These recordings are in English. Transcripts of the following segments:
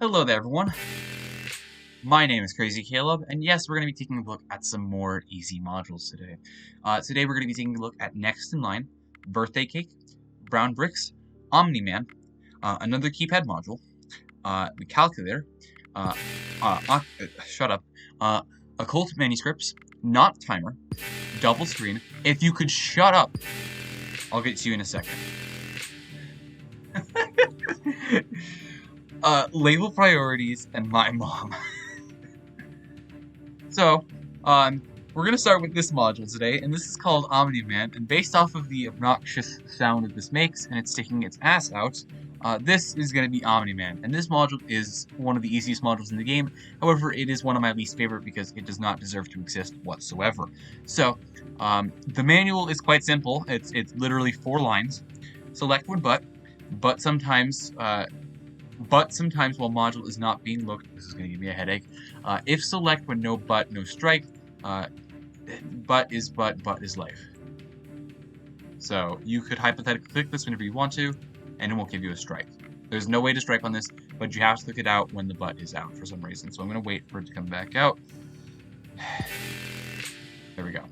Hello there, everyone. My name is Crazy Caleb, and yes, we're going to be taking a look at some more easy modules today. Today we're going to be taking a look at Next in Line, Birthday Cake, Brown Bricks, Omni-Man, another Keypad module, the Calculator, uh, shut up, Occult Manuscripts, Not Timer, Double Screen. If you could shut up, I'll get to you in a second. Label priorities and my mom. So, we're going to start with this module today, and this is called Omni-Man, and based off of the obnoxious sound that this makes, and it's sticking its ass out, this is going to be Omni-Man, and this module is one of the easiest modules in the game. However, it is one of my least favorite because it does not deserve to exist whatsoever. So, the manual is quite simple. It's literally 4 lines. Select when but sometimes while module is not being looked, this is going to give me a headache. If select when no but, no strike, but is life. So you could hypothetically click this whenever you want to, and it won't give you a strike. There's no way to strike on this, but you have to click it out when the but is out for some reason. So I'm going to wait for it to come back out. There we go.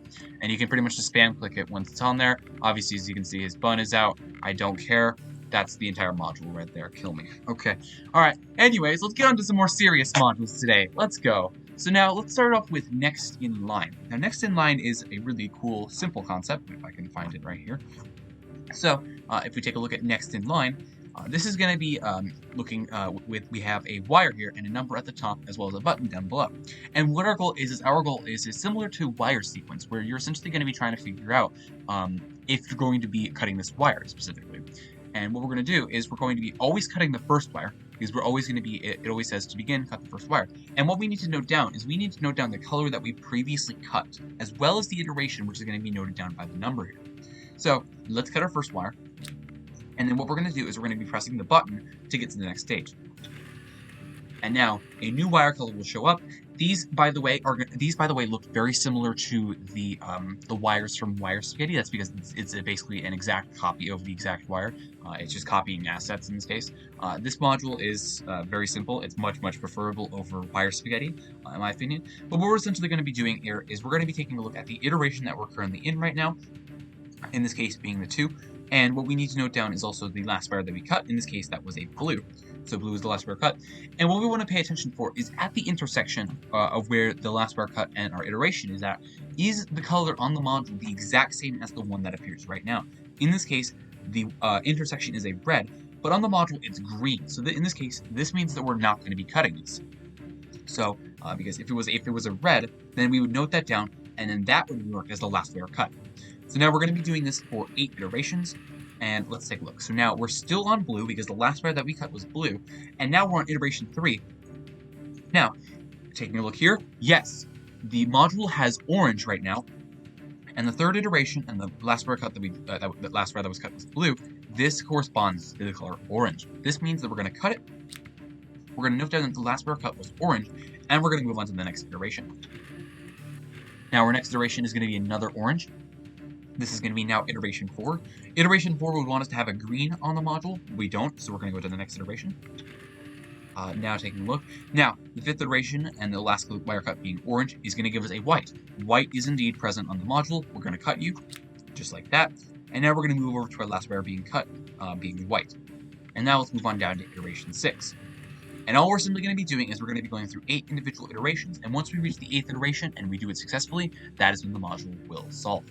And you can pretty much just spam click it once it's on there. Obviously, as you can see, his bun is out. I don't care. That's the entire module right there. Kill me. Okay. Alright. Anyways, let's get on to some more serious modules today. Let's go. So now, let's start off with Next in Line. Now, Next in Line is a really cool, simple concept, if I can find it right here. So, if we take a look at Next in Line, this is going to be we have a wire here and a number at the top as well as a button down below. And what our goal is similar to wire sequence, where you're essentially going to be trying to figure out if you're going to be cutting this wire specifically. And what we're going to do is we're going to be always cutting the first wire, because we're always going to be, it always says to begin, cut the first wire. And what we need to note down is we need to note down the color that we previously cut, as well as the iteration, which is going to be noted down by the number here. So let's cut our first wire. And then what we're going to do is we're going to be pressing the button to get to the next stage. And now a new wire color will show up. These, by the way, look very similar to the wires from Wire Spaghetti. That's because it's basically an exact copy of the exact wire. It's just copying assets in this case. This module is very simple. It's much preferable over Wire Spaghetti, in my opinion. But what we're essentially going to be doing here is we're going to be taking a look at the iteration that we're currently in right now. In this case, being the 2. And what we need to note down is also the last wire that we cut. In this case, that was a blue. So blue is the last wire cut. And what we want to pay attention for is at the intersection of where the last wire cut and our iteration is at, is the color on the module the exact same as the one that appears right now? In this case, the intersection is a red, but on the module it's green. So in this case, this means that we're not going to be cutting this. So, because if it was a red, then we would note that down, and then that would work as the last wire cut. So now we're going to be doing this for 8 iterations, and let's take a look. So now we're still on blue because the last wire that we cut was blue, and now we're on iteration 3. Now, taking a look here, yes, the module has orange right now, and the 3rd iteration and the last wire cut the last wire that was cut was blue. This corresponds to the color orange. This means that we're going to cut it. We're going to note down that the last wire cut was orange, and we're going to move on to the next iteration. Now our next iteration is going to be another orange. This is going to be now iteration 4. Iteration 4 would want us to have a green on the module. We don't, so we're going to go to the next iteration. Now taking a look. Now, the 5th iteration and the last wire cut being orange is going to give us a white. White is indeed present on the module. We're going to cut you, just like that. And now we're going to move over to our last wire being cut, being white. And now let's move on down to iteration 6. And all we're simply going to be doing is we're going to be going through 8 individual iterations. And once we reach the 8th iteration and we do it successfully, that is when the module will solve.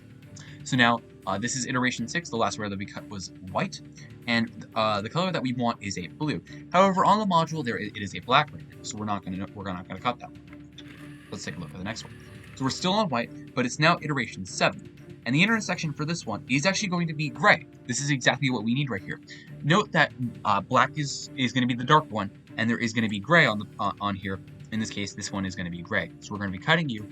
So now, this is iteration 6, the last wire that we cut was white, and the color that we want is a blue. However, on the module, it is a black right now, so we're not gonna cut that one. Let's take a look at the next one. So we're still on white, but it's now iteration 7, and the intersection for this one is actually going to be gray. This is exactly what we need right here. Note that black is going to be the dark one, and there is going to be gray on here. In this case, this one is going to be gray. So we're going to be cutting you.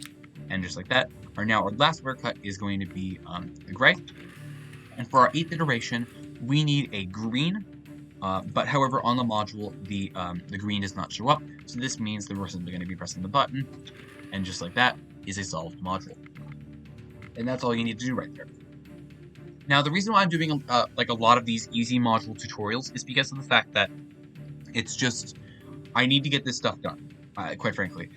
And just like that, our last wire cut is going to be the gray. And for our 8th iteration, we need a green. But however, on the module, the green does not show up. So this means that we're simply going to be pressing the button. And just like that is a solved module. And that's all you need to do right there. Now, the reason why I'm doing like a lot of these easy module tutorials is because of the fact that it's just I need to get this stuff done, quite frankly.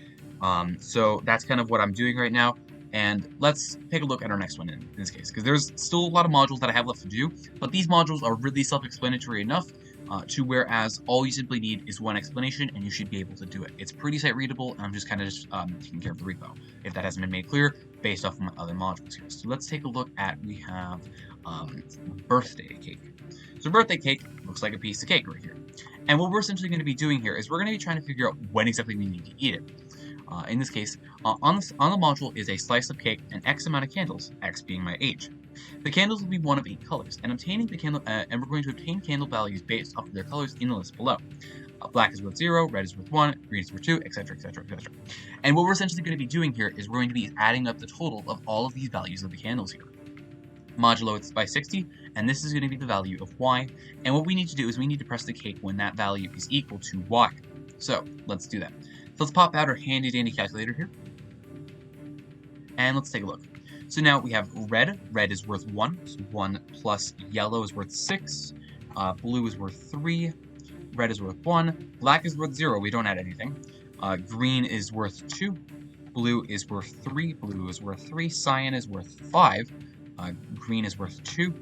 So that's kind of what I'm doing right now. And let's take a look at our next one in this case, because there's still a lot of modules that I have left to do, but these modules are really self-explanatory enough to whereas all you simply need is one explanation and you should be able to do it. It's pretty sight readable, and I'm just kind of taking care of the repo, if that hasn't been made clear, based off of my other modules here. So let's take a look at, we have birthday cake. So birthday cake looks like a piece of cake right here. And what we're essentially going to be doing here is we're going to be trying to figure out when exactly we need to eat it. In this case, on the module is a slice of cake and X amount of candles, X being my age. The candles will be one of 8 colors, and obtaining the candle, and we're going to obtain candle values based off of their colors in the list below. Black is worth 0, red is worth 1, green is worth 2, etc., etc., etc. And what we're essentially going to be doing here is we're going to be adding up the total of all of these values of the candles here. Modulo it's by 60, and this is going to be the value of y, and what we need to do is we need to press the cake when that value is equal to y. So, let's do that. So let's pop out our handy dandy calculator here, and let's take a look. So now we have red is worth 1, so 1 plus yellow is worth 6, blue is worth 3, red is worth 1, black is worth 0, we don't add anything, green is worth 2, blue is worth 3, cyan is worth 5, green is worth 2,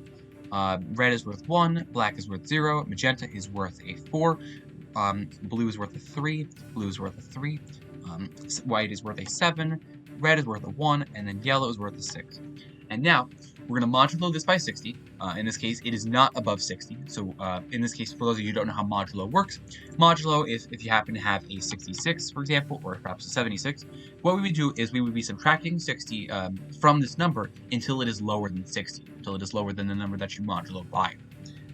red is worth 1, black is worth 0, magenta is worth a 4, blue is worth a 3, white is worth a 7, red is worth a 1, and then yellow is worth a 6. And now, we're going to modulo this by 60. In this case, it is not above 60. So in this case, for those of you who don't know how modulo works, modulo is if you happen to have a 66, for example, or perhaps a 76, what we would do is we would be subtracting 60 from this number until it is lower than 60, until it is lower than the number that you modulo by.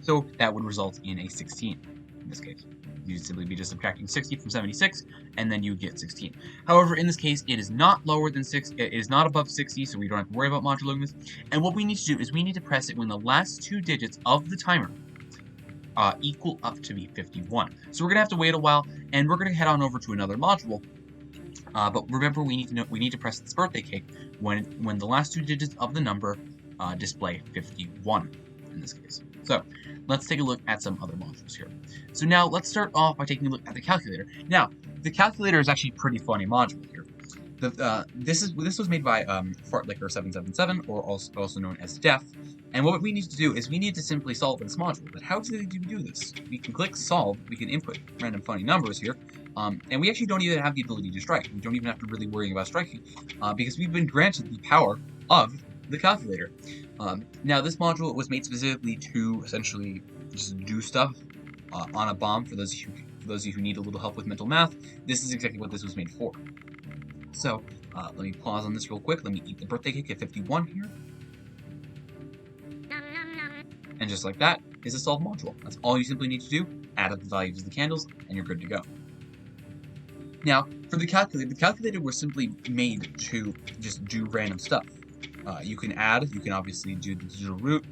So that would result in a 16 in this case. You'd simply be just subtracting 60 from 76, and then you get 16. However, in this case, it is not lower than 6. It is not above 60, so we don't have to worry about modulating this. And what we need to do is we need to press it when the last 2 digits of the timer equal up to be 51. So we're gonna have to wait a while, and we're gonna head on over to another module. But remember, we need to press this birthday cake when the last 2 digits of the number display 51 in this case. So let's take a look at some other modules here. So now let's start off by taking a look at the calculator. Now, the calculator is actually a pretty funny module here. This was made by Fartlicker777, or also known as Def. And what we need to do is we need to simply solve this module. But how do we do this? We can click solve, we can input random funny numbers here, and we actually don't even have the ability to strike. We don't even have to really worry about striking, because we've been granted the power of the calculator. Now, this module was made specifically to essentially just do stuff on a bomb. For those of you who need a little help with mental math, this is exactly what this was made for. So, let me pause on this real quick. Let me eat the birthday cake at 51 here. And just like that is a solved module. That's all you simply need to do. Add up the values of the candles, and you're good to go. Now, for the calculator was simply made to just do random stuff. You can add, you can obviously do the digital root,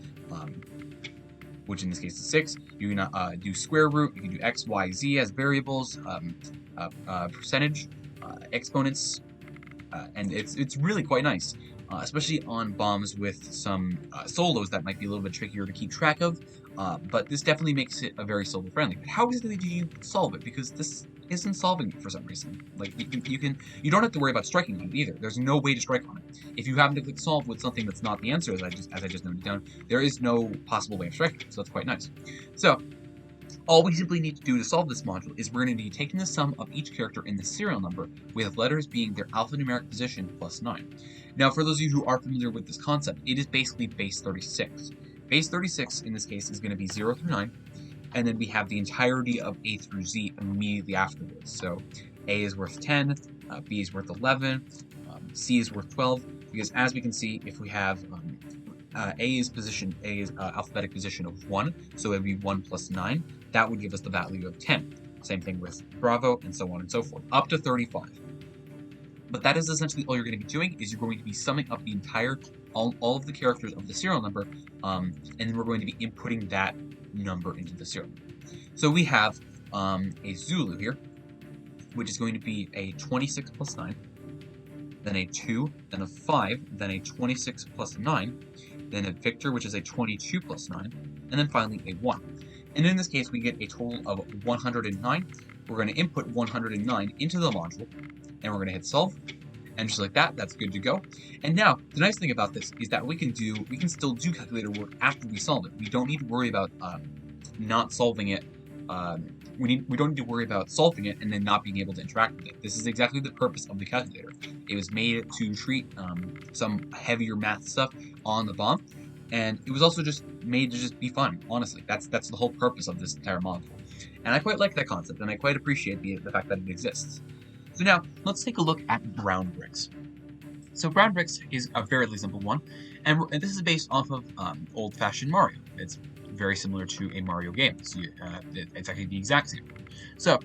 which in this case is 6. You can do square root, you can do x, y, z as variables, percentage, exponents, and it's really quite nice, especially on bombs with some solos that might be a little bit trickier to keep track of, but this definitely makes it a very solo friendly. But how exactly do you solve it? Because this isn't solving it for some reason. Like you don't have to worry about striking on it either. There's no way to strike on it. If you happen to click solve with something that's not the answer, as I just noted down, there is no possible way of striking. So that's quite nice. So all we simply need to do to solve this module is we're going to be taking the sum of each character in the serial number, with letters being their alphanumeric position plus 9. Now, for those of you who are familiar with this concept, it is basically base 36. Base 36 in this case is going to be 0 through 9. And then we have the entirety of A through Z immediately afterwards. So A is worth 10, B is worth 11, C is worth 12, because as we can see, if we have A is alphabetic position of 1, so it would be 1 plus 9, that would give us the value of 10. Same thing with Bravo, and so on and so forth, up to 35. But that is essentially all you're going to be doing, is you're going to be summing up the entire, all of the characters of the serial number, and then we're going to be inputting that number into the serial. So we have a Zulu here, which is going to be a 26 plus 9, then a 2, then a 5, then a 26 plus 9, then a Victor, which is a 22 plus 9, and then finally a 1. And in this case, we get a total of 109, we're going to input 109 into the module, and we're going to hit solve. And just like that, that's good to go. And now, the nice thing about this is that we can still do calculator work after we solve it. We don't need to worry about not solving it. We don't need to worry about solving it and then not being able to interact with it. This is exactly the purpose of the calculator. It was made to treat some heavier math stuff on the bomb, and it was also just made to just be fun. Honestly, that's the whole purpose of this entire module. And I quite like that concept, and I quite appreciate the fact that it exists. So now, let's take a look at brown bricks. So brown bricks is a fairly simple one, and this is based off of old-fashioned Mario. It's very similar to a Mario game. So it's actually the exact same. So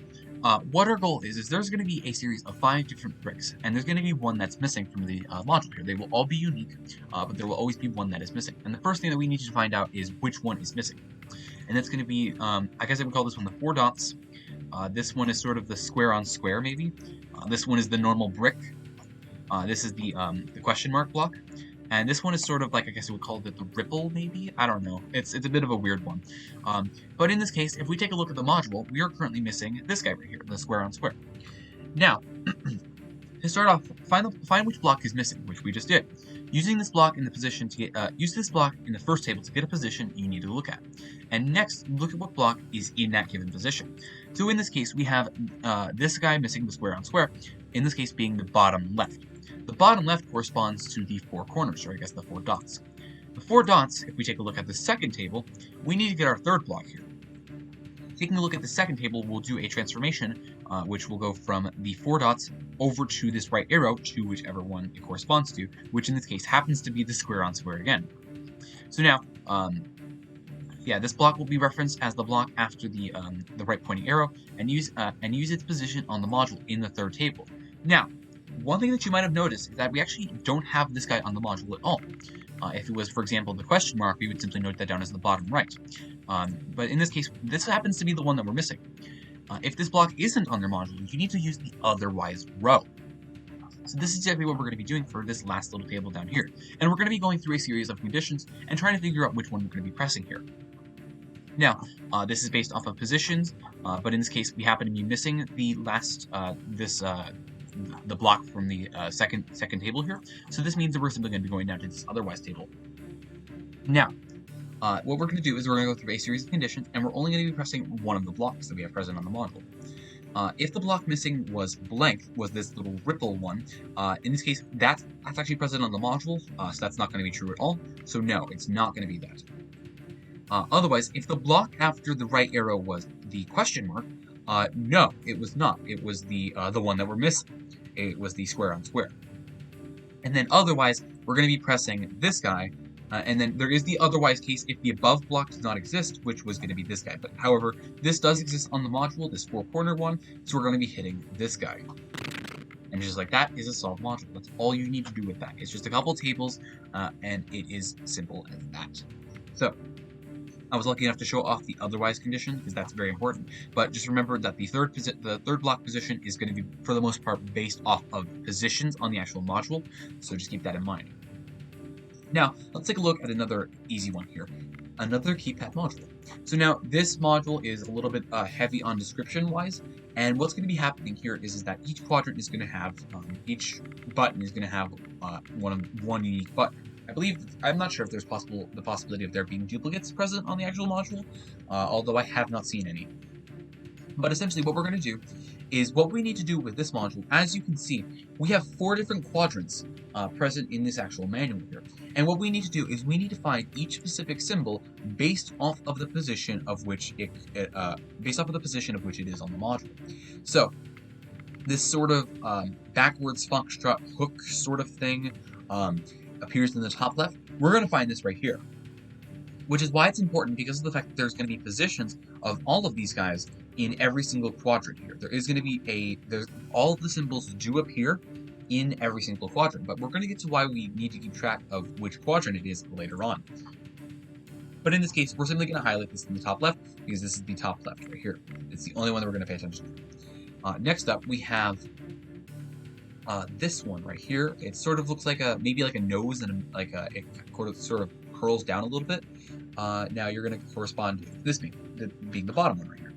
what our goal is there's going to be a series of 5 different bricks, and there's going to be one that's missing from the module here. They will all be unique, but there will always be one that is missing. And the first thing that we need to find out is which one is missing. And that's going to be, I guess I would call this one the 4 dots. This one is sort of the square on square, maybe. This one is the normal brick. This is the question mark block. And this one is sort of like, I guess we would call it the ripple, maybe? I don't know. It's a bit of a weird one. But in this case, if we take a look at the module, we are currently missing this guy right here, the square on square. Now, to start off, find which block is missing, which we just did. Using this block in the position to get, use this block in the first table to get a position you need to look at. And next, look at what block is in that given position. So in this case, we have this guy missing the square on square, in this case being the bottom left. The bottom left corresponds to the 4 corners, or I guess the 4 dots. The 4 dots, if we take a look at the second table, we need to get our third block here. Taking a look at the second table, we'll do a transformation, which will go from the 4 dots over to this right arrow to whichever one it corresponds to, which in this case happens to be the square on square again. So now, this block will be referenced as the block after the right pointing arrow, and use its position on the module in the third table. Now, one thing that you might have noticed is that we actually don't have this guy on the module at all. If it was, for example, the question mark, we would simply note that down as the bottom right. But in this case, this happens to be the one that we're missing. If this block isn't on their module, you need to use the otherwise row. So this is exactly what we're going to be doing for this last little table down here. And we're going to be going through a series of conditions and trying to figure out which one we're going to be pressing here. Now, this is based off of positions, but in this case, we happen to be missing the last, the block from the second table here. So this means that we're simply going to be going down to this otherwise table. Now, what we're going to do is we're going to go through a series of conditions, and we're only going to be pressing one of the blocks that we have present on the module. If the block missing was blank, was this little ripple one, in this case, that's actually present on the module, so that's not going to be true at all. So no, it's not going to be that. Otherwise, if the block after the right arrow was the question mark, no, it was not. It was the one that we're missing. It was the square on square. And then otherwise, we're going to be pressing this guy, and then there is the otherwise case if the above block does not exist, which was going to be this guy. But however, this does exist on the module, this 4-corner one, so we're going to be hitting this guy. And just like that is a solved module. That's all you need to do with that. It's just a couple tables, and it is simple as that. So, I was lucky enough to show off the otherwise condition, because that's very important. But just remember that the third block position is going to be, for the most part, based off of positions on the actual module. So just keep that in mind. Now, let's take a look at another easy one here. Another keypad module. So now, this module is a little bit heavy on description-wise. And what's going to be happening here is that each quadrant is going to have, each button is going to have one unique button. I'm not sure if there's the possibility of there being duplicates present on the actual module, although I have not seen any. But essentially what we're going to do is what we need to do with this module. As you can see, we have 4 different quadrants present in this actual manual here. And what we need to do is we need to find each specific symbol based off of the position of which it is on the module. So this sort of backwards foxtrot hook sort of thing appears in the top left. We're going to find this right here, which is why it's important, because of the fact that there's going to be positions of all of these guys in every single quadrant here. There is going to be all of the symbols do appear in every single quadrant, but we're going to get to why we need to keep track of which quadrant it is later on. But in this case, we're simply going to highlight this in the top left, because this is the top left right here. It's the only one that we're going to pay attention to. Next up, we have this one right here. It sort of looks like maybe like a nose, and it sort of curls down a little bit. Now you're going to correspond to this being the bottom one right here.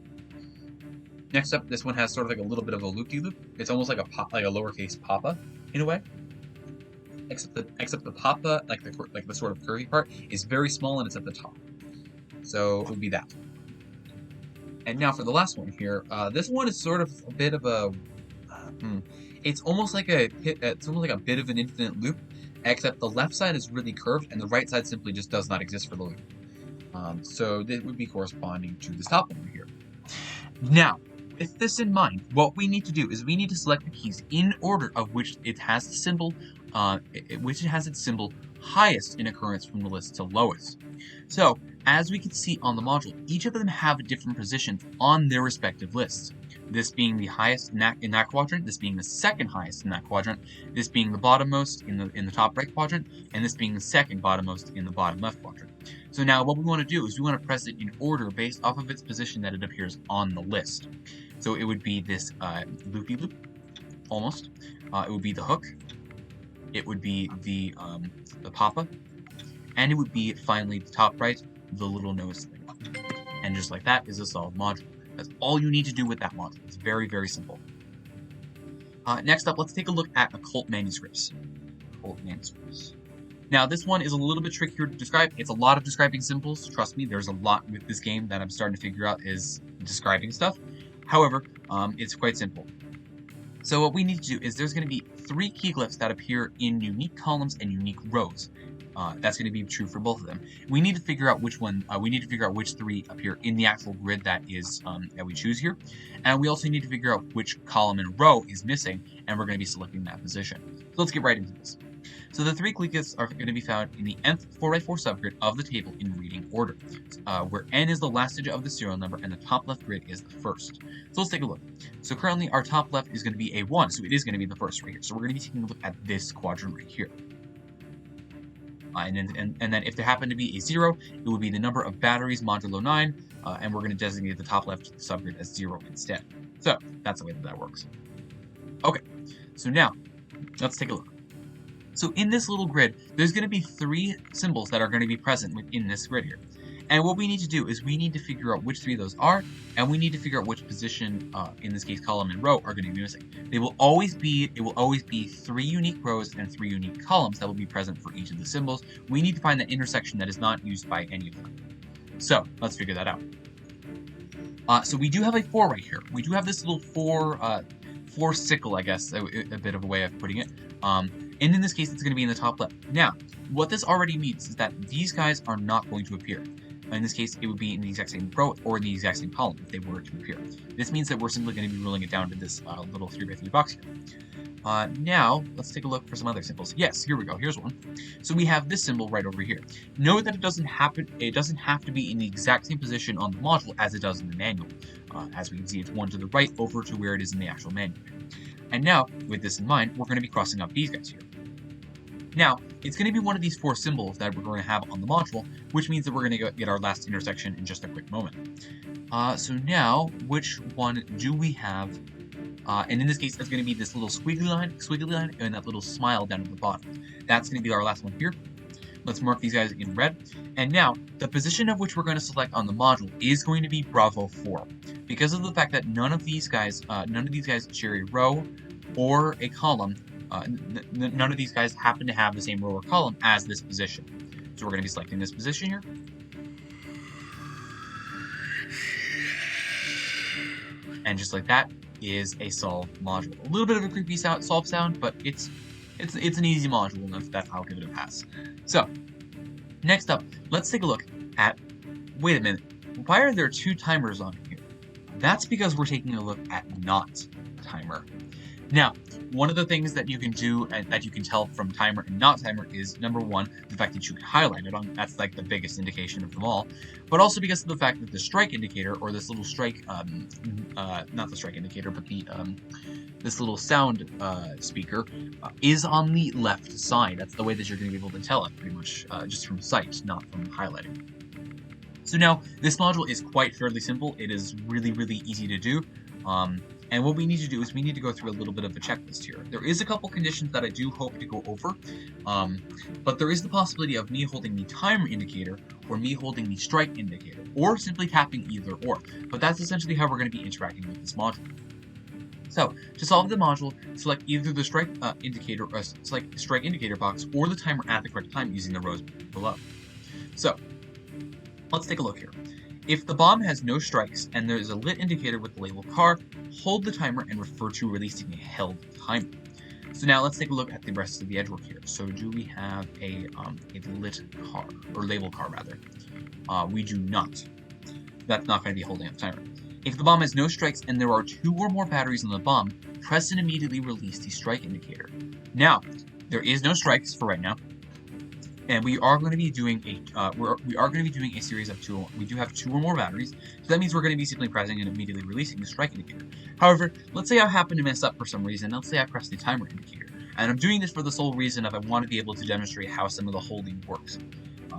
Next up, this one has sort of like a little bit of a loop-de-loop. It's almost like a lowercase papa in a way. Except the papa, like the sort of curvy part, is very small and it's at the top. So it would be that. And now for the last one here, this one is sort of a bit of a, it's almost like a bit of an infinite loop, except the left side is really curved and the right side simply just does not exist for the loop. So this would be corresponding to this top one here. Now, with this in mind, what we need to do is we need to select the keys in order of which it has the symbol, its symbol highest in occurrence from the list to lowest. So, as we can see on the module, each of them have different positions on their respective lists. This being the highest in that quadrant, this being the second highest in that quadrant, this being the bottommost in the top right quadrant, and this being the second bottommost in the bottom left quadrant. So now what we want to do is we want to press it in order based off of its position that it appears on the list. So it would be this loopy-loop, almost. It would be the hook. It would be the papa. And it would be, finally, the top right, the little nose thing. And just like that is a solved module. That's all you need to do with that module. It's very, very simple. Next up, let's take a look at Occult Manuscripts. Occult Manuscripts. Now, this one is a little bit trickier to describe. It's a lot of describing symbols. Trust me, there's a lot with this game that I'm starting to figure out is describing stuff. However, it's quite simple. So what we need to do is there's going to be 3 key glyphs that appear in unique columns and unique rows. That's going to be true for both of them. We need to figure out which one. We need to figure out which 3 appear in the actual grid that is that we choose here, and we also need to figure out which column and row is missing, and we're going to be selecting that position. So let's get right into this. So the 3 key glyphs are going to be found in the nth 4x4 subgrid of the table in reading order, where n is the last digit of the serial number and the top left grid is the first. So let's take a look. So currently our top left is going to be a 1, so it is going to be the first right here. So we're going to be taking a look at this quadrant right here. And then if there happened to be a 0, it would be the number of batteries modulo 9, and we're going to designate the top left subgrid as 0 instead. So that's the way that works. Okay, so now let's take a look. So in this little grid, there's going to be 3 symbols that are going to be present within this grid here. And what we need to do is we need to figure out which 3 of those are, and we need to figure out which position, in this case column and row, are going to be missing. It will always be 3 unique rows and 3 unique columns that will be present for each of the symbols. We need to find that intersection that is not used by any of them. So let's figure that out. So we do have a 4 right here. We do have this little 4 sickle, I guess, a bit of a way of putting it. And in this case, it's going to be in the top left. Now, what this already means is that these guys are not going to appear. In this case, it would be in the exact same row or in the exact same column if they were to appear. This means that we're simply going to be ruling it down to this little 3x3 box here. Now, let's take a look for some other symbols. Yes, here we go. Here's one. So we have this symbol right over here. Note that it doesn't have to be in the exact same position on the module as it does in the manual. As we can see, it's 1 to the right over to where it is in the actual manual. And now, with this in mind, we're going to be crossing out these guys here. Now, it's going to be one of these 4 symbols that we're going to have on the module, which means that we're going to get our last intersection in just a quick moment. So now, which one do we have? And in this case, it's going to be this little squiggly line, and that little smile down at the bottom. That's going to be our last one here. Let's mark these guys in red. And now, the position of which we're going to select on the module is going to be Bravo 4. Because of the fact that none of these guys share a row or a column, none of these guys happen to have the same row or column as this position. So we're going to be selecting this position here. And just like that is a solved module. A little bit of a creepy solve sound, but it's an easy module enough that I'll give it a pass. So, next up, let's take a look at, wait a minute, why are there 2 timers on here? That's because we're taking a look at not timer. Now, one of the things that you can do and that you can tell from timer and not timer is, number 1, the fact that you can highlight it on. That's like the biggest indication of them all. But also because of the fact that the strike indicator, or this little strike, not the strike indicator, but the this little sound speaker is on the left side. That's the way that you're going to be able to tell it, pretty much, just from sight, not from highlighting. So now, this module is quite fairly simple. It is really, really easy to do. And what we need to do is we need to go through a little bit of a checklist here. There is a couple conditions that I do hope to go over, but there is the possibility of me holding the timer indicator or me holding the strike indicator. or simply tapping either or. But that's essentially how we're going to be interacting with this module. So, to solve the module, select either the strike indicator, or select strike indicator box, or the timer at the correct time using the rows below. So, let's take a look here. If the bomb has no strikes and there is a lit indicator with the label car, hold the timer and refer to releasing a held timer. So now let's take a look at the rest of the edge work here. So do we have a lit car, or label car rather? We do not. That's not going to be holding up the timer. If the bomb has no strikes and there are 2 or more batteries on the bomb, press and immediately release the strike indicator. Now, there is no strikes for right now, and we are going to be doing a series of 2. We do have 2 or more batteries, so that means we're going to be simply pressing and immediately releasing the strike indicator. However, let's say I happen to mess up for some reason. Let's say I press the timer indicator, and I'm doing this for the sole reason of I want to be able to demonstrate how some of the holding works.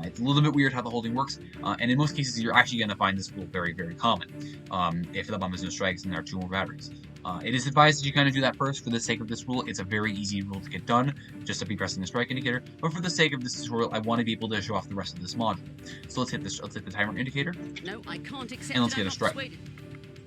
It's a little bit weird how the holding works, and in most cases you're actually going to find this rule very, very common if the bomb has no strikes and there are 2 more batteries. It is advised that you kind of do that first for the sake of this rule. It's a very easy rule to get done, just to be pressing the strike indicator, but for the sake of this tutorial, I want to be able to show off the rest of this module. So let's hit the timer indicator, No, I can't accept and let's it. get I'm a not strike. persuaded.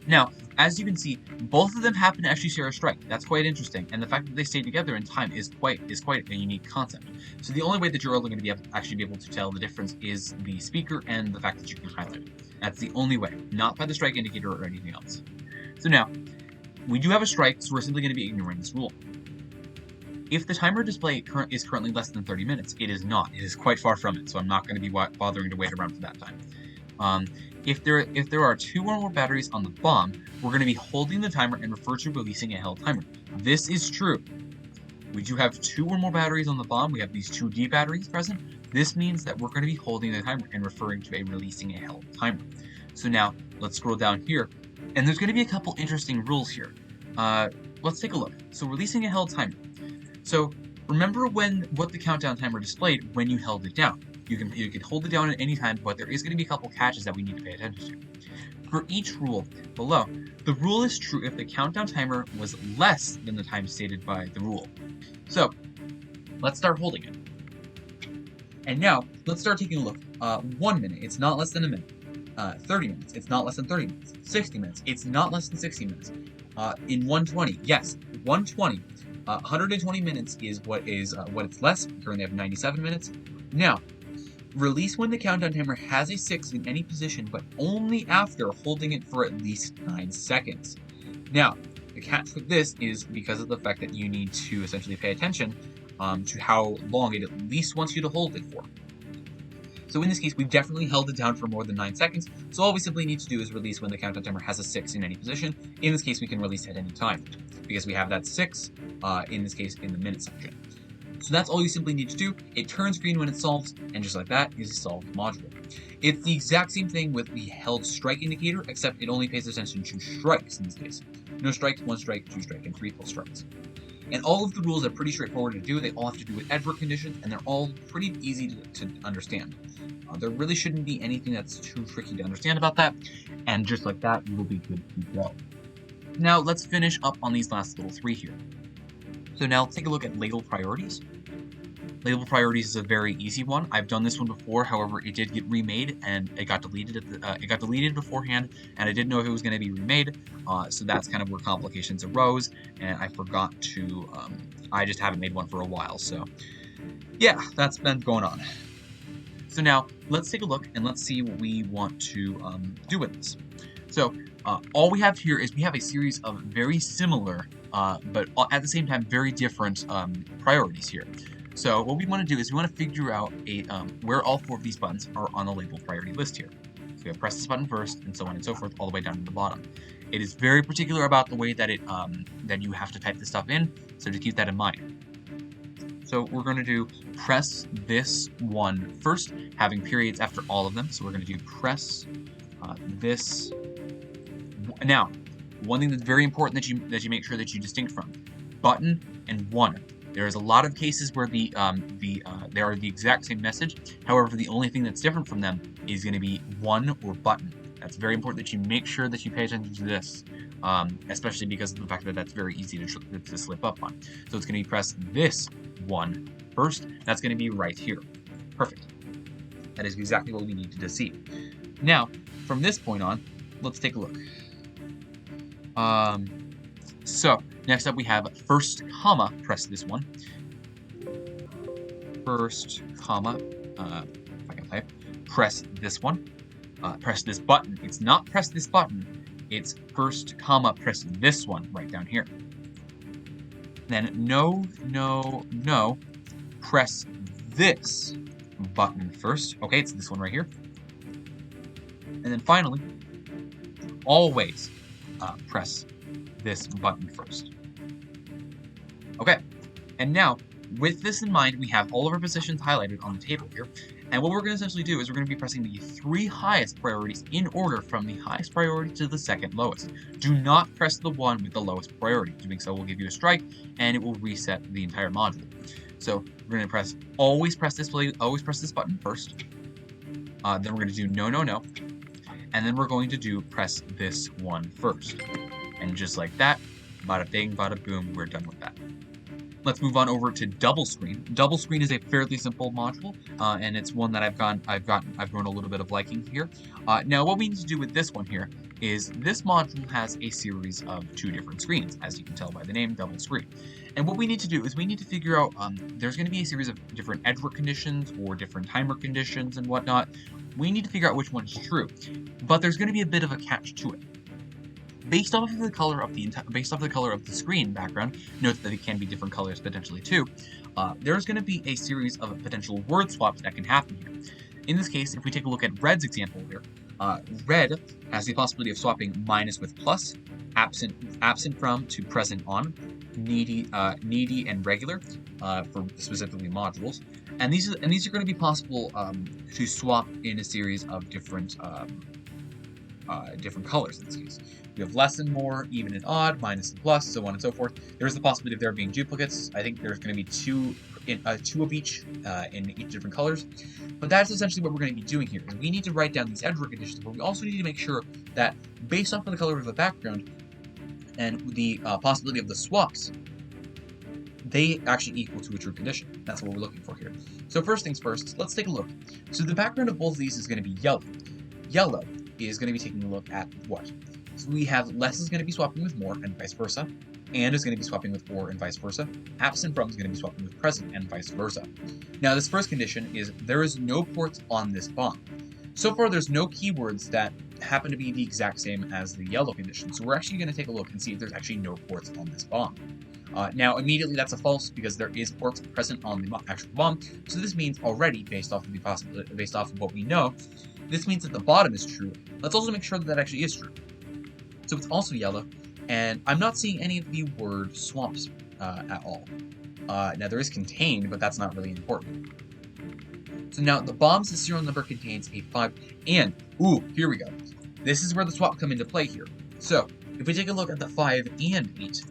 Now, as you can see, both of them happen to actually share a strike. That's quite interesting, and the fact that they stay together in time is quite a unique concept. So the only way that you're ever going to actually be able to tell the difference is the speaker and the fact that you can highlight it. That's the only way, not by the strike indicator or anything else. So now, we do have a strike, so we're simply going to be ignoring this rule. If the timer display is currently less than 30 minutes, it is not. It is quite far from it, so I'm not going to be bothering to wait around for that time. If there are 2 or more batteries on the bomb, we're going to be holding the timer and refer to releasing a held timer. This is true. We do have 2 or more batteries on the bomb. We have these 2 D batteries present. This means that we're going to be holding the timer and referring to a releasing a held timer. So now, let's scroll down here, and there's going to be a couple interesting rules here. Let's take a look. So releasing a held timer. So remember what the countdown timer displayed when you held it down. You can hold it down at any time, but there is going to be a couple catches that we need to pay attention to. For each rule below, the rule is true if the countdown timer was less than the time stated by the rule. So, let's start holding it. And now, let's start taking a look. 1 minute, it's not less than a minute. 30 minutes, it's not less than 30 minutes. 60 minutes, it's not less than 60 minutes. In 120, yes, 120. 120 minutes is what it's less. We currently have 97 minutes. Now, release when the countdown timer has a 6 in any position, but only after holding it for at least 9 seconds. Now, the catch with this is because of the fact that you need to essentially pay attention to how long it at least wants you to hold it for. So in this case, we've definitely held it down for more than 9 seconds, so all we simply need to do is release when the countdown timer has a 6 in any position. In this case, we can release at any time, because we have that 6, in this case, in the minute section. So that's all you simply need to do. It turns green when it solves, and just like that is a solved module. It's the exact same thing with the held strike indicator, except it only pays attention to strikes in this case. No strikes, 1 strike, 2 strike, and 3 full strikes. And all of the rules are pretty straightforward to do. They all have to do with edge work conditions, and they're all pretty easy to understand. There really shouldn't be anything that's too tricky to understand about that, and just like that, you will be good to go. Now, let's finish up on these last little 3 here. So now let's take a look at label priorities. Label priorities is a very easy one. I've done this one before, however, it did get remade and it got deleted. It got deleted beforehand, and I didn't know if it was going to be remade. So that's kind of where complications arose, and I forgot to. I just haven't made one for a while, so yeah, that's been going on. So now let's take a look and let's see what we want to do with this. So all we have here is we have a series of very similar, but at the same time very different priorities here. So what we want to do is we want to figure out where all 4 of these buttons are on the label priority list here. So we have press this button first, and so on and so forth, all the way down to the bottom. It is very particular about the way that that you have to type this stuff in, so just keep that in mind. So we're going to do press this one first, having periods after all of them. So we're going to do press this. Now, one thing that's very important that you make sure that you distinct from button and one. There is a lot of cases where they are the exact same message. However, the only thing that's different from them is going to be one or button. That's very important that you make sure that you pay attention to this, especially because of the fact that that's very easy to slip up on. So it's going to be press this one first. That's going to be right here. Perfect. That is exactly what we needed to see. Now, from this point on, let's take a look. So next up we have first comma, press this one. First comma, if I can type, press this one. Press this button. It's not press this button. It's first comma, press this one right down here. Then no, press this button first. Okay, it's this one right here. And then finally, always press this button first. Okay, and now with this in mind, we have all of our positions highlighted on the table here. And what we're going to essentially do is we're going to be pressing the 3 highest priorities in order from the highest priority to the second lowest. Do not press the one with the lowest priority. Doing so will give you a strike, and it will reset the entire module. So we're going to always press this button first. Then we're going to do no, and then we're going to do press this one first. And just like that, bada bing, bada boom, we're done with that. Let's move on over to double screen. Double screen is a fairly simple module, and it's one that I've grown a little bit of liking here. Now, what we need to do with this one here is this module has a series of 2 different screens, as you can tell by the name, double screen. And what we need to do is we need to figure out, there's going to be a series of different edge work conditions or different timer conditions and whatnot. We need to figure out which one is true, but there's going to be a bit of a catch to it. Based off of the color of the screen background, note that it can be different colors potentially too. There's going to be a series of potential word swaps that can happen here. In this case, if we take a look at red's example here, red has the possibility of swapping minus with plus, absent from to present on, needy and regular for specifically modules, and these are going to be possible to swap in a series of different colors in this case. We have less and more, even and odd, minus and plus, so on and so forth. There's the possibility of there being duplicates. I think there's going to be two of each in each different colors. But that's essentially what we're going to be doing here. Is we need to write down these edge work conditions, but we also need to make sure that based off of the color of the background and the possibility of the swaps, they actually equal to a true condition. That's what we're looking for here. So first things first, let's take a look. So the background of both of these is going to be yellow. Yellow is going to be taking a look at what? So we have less is going to be swapping with more and vice versa, and is going to be swapping with or and vice versa. Absent from is going to be swapping with present and vice versa. Now this first condition is there is no ports on this bomb. So far there's no keywords that happen to be the exact same as the yellow condition, so we're actually going to take a look and see if there's actually no ports on this bomb. Now immediately that's a false because there is ports present on the actual bomb, so this means already based off of what we know, this means that the bottom is true. Let's also make sure that that actually is true. So it's also yellow, and I'm not seeing any of the word swaps at all. Now there is contained, but that's not really important. So now the bomb's serial number contains a 5, and, ooh, here we go. This is where the swap come into play here. So if we take a look at the 5 and 8,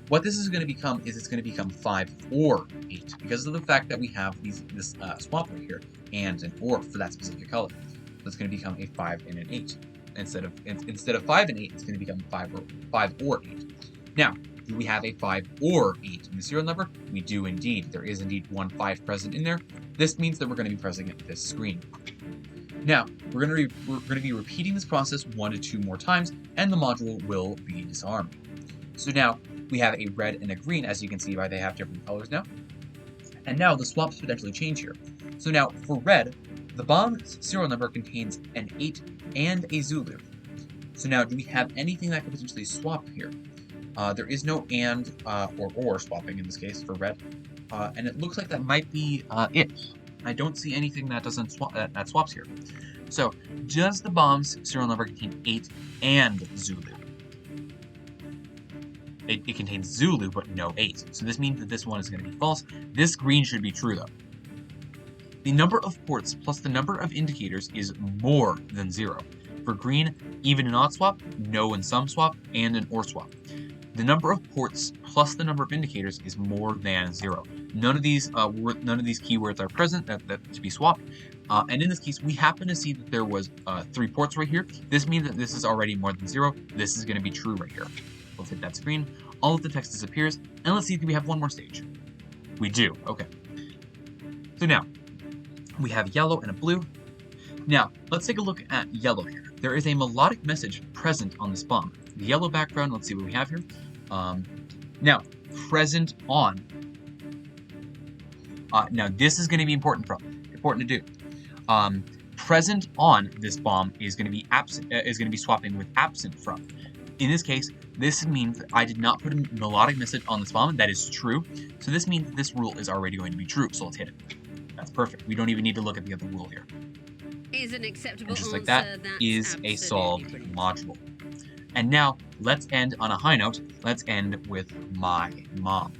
what this is going to become is it's going to become 5 or 8, because of the fact that we have this swap right here, and an or for that specific color. So it's going to become a 5 and an 8. Instead of 5 and 8, it's going to become 5 or 8. Now, do we have a 5 or 8 in the serial number? We do indeed. There is indeed one 5 present in there. This means that we're going to be pressing it this screen. Now, we're going to be repeating this process 1 to 2 more times, and the module will be disarmed. So now we have a red and a green, as you can see by they have different colors now. And now the swaps potentially change here. So now for red, the bomb's serial number contains an 8 and a Zulu. So now, do we have anything that could potentially swap here? There is no and or swapping in this case for red, and it looks like that might be it. I don't see anything that doesn't that swaps here. So, does the bomb's serial number contain 8 and Zulu? It contains Zulu, but no 8. So this means that this one is going to be false. This green should be true, though. The number of ports plus the number of indicators is more than 0. For green, even and odd swap, no and some swap, and an or swap. The number of ports plus the number of indicators is more than 0. None of these keywords are present to be swapped. And in this case, we happen to see that there was 3 ports right here. This means that this is already more than 0. This is going to be true right here. Let's hit that screen. All of the text disappears. And let's see if we have one more stage. We do. Okay. So now, we have yellow and a blue. Now, let's take a look at yellow here. there is a melodic message present on this bomb. The yellow background, let's see what we have here. Now, present on. Now, this is going to be important to do. Present on this bomb is going to be absent. Is going to be swapping with absent from. In this case, this means that I did not put a melodic message on this bomb. That is true. So this means that this rule is already going to be true. So let's hit it. That's perfect. We don't even need to look at the other rule here. Is an acceptable and just like that is a solved module. And now let's end on a high note. Let's end with my mom.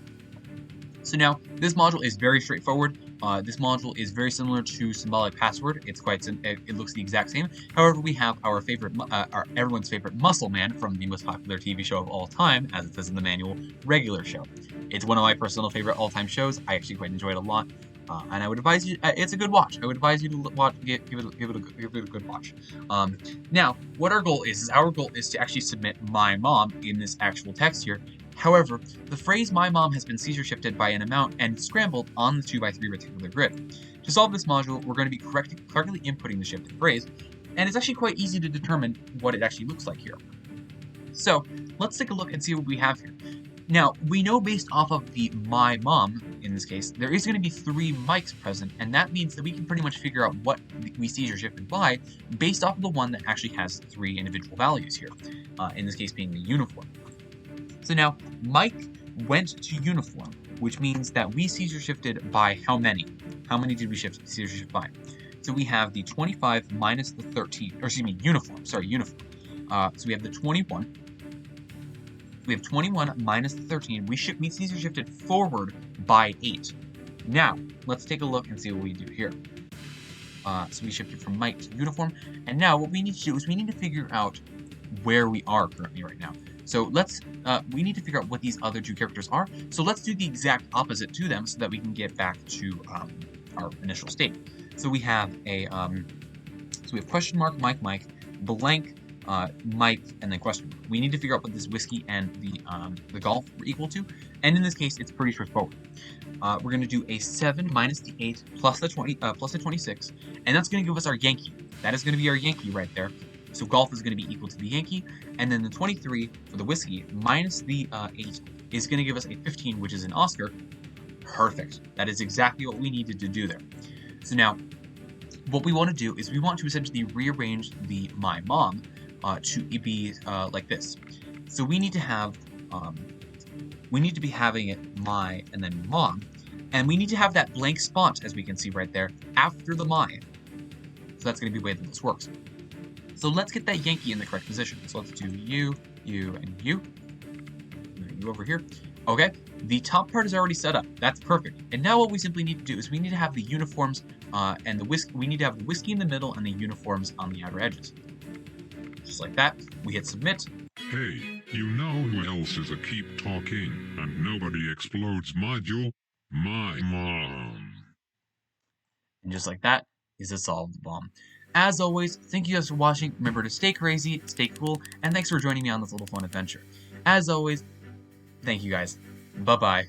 So now this module is very straightforward. This module is very similar to symbolic password. It's quite it looks the exact same. However, we have our favorite, everyone's favorite Muscle Man from the most popular TV show of all time, as it says in the manual, Regular Show. It's one of my personal favorite all-time shows. I actually quite enjoy it a lot. And I would advise you, it's a good watch. I would advise you to watch, give it a good watch. Now, what our goal is our goal is to actually submit my mom in this actual text here. However, the phrase my mom has been seizure shifted by an amount and scrambled on the 2x3 rectangular grid. To solve this module, we're going to be correctly inputting the shifted phrase, and it's actually quite easy to determine what it actually looks like here. So, let's take a look and see what we have here. Now, we know based off of the my mom, in this case, there is going to be 3 mics present, and that means that we can pretty much figure out what we seizure shifted by based off of the one that actually has 3 individual values here, in this case being the uniform. So now, Mike went to uniform, which means that we seizure shifted by how many? How many did we seizure shift by? So we have the 25 minus the 13, or excuse me, uniform. So we have the 21. We have 21 minus the 13. We seizure shifted forward by 8. Now, let's take a look and see what we do here. So we shifted from Mike to uniform. And now what we need to do is we need to figure out where we are currently right now. So we need to figure out what these other 2 characters are. So let's do the exact opposite to them so that we can get back to our initial state. So we have question mark, Mike, blank, Mike, and then question mark. We need to figure out what this whiskey and the golf are equal to. And in this case, it's pretty straightforward. We're going to do a 7 minus the 8 plus the 26, and that's going to give us our Yankee. That is going to be our Yankee right there. So golf is going to be equal to the Yankee, and then the 23 for the whiskey minus the 8 is going to give us a 15, which is an Oscar. Perfect. That is exactly what we needed to do there. So now, what we want to do is we want to essentially rearrange the my mom to be like this. So we need to have, we need to be having it my and then mom, and we need to have that blank spot, as we can see right there, after the my. So that's going to be the way that this works. So let's get that Yankee in the correct position. So let's do you, and you. And you over here. Okay, the top part is already set up. That's perfect. And now what we simply need to do is we need to have the uniforms and the whiskey. We need to have the whiskey in the middle and the uniforms on the outer edges. Just like that, we hit submit. Hey, you know who else is a keep talking and nobody explodes module? My mom. And just like that is a solved bomb. As always, thank you guys for watching. Remember to stay crazy, stay cool, and thanks for joining me on this little fun adventure. As always, thank you guys. Bye-bye.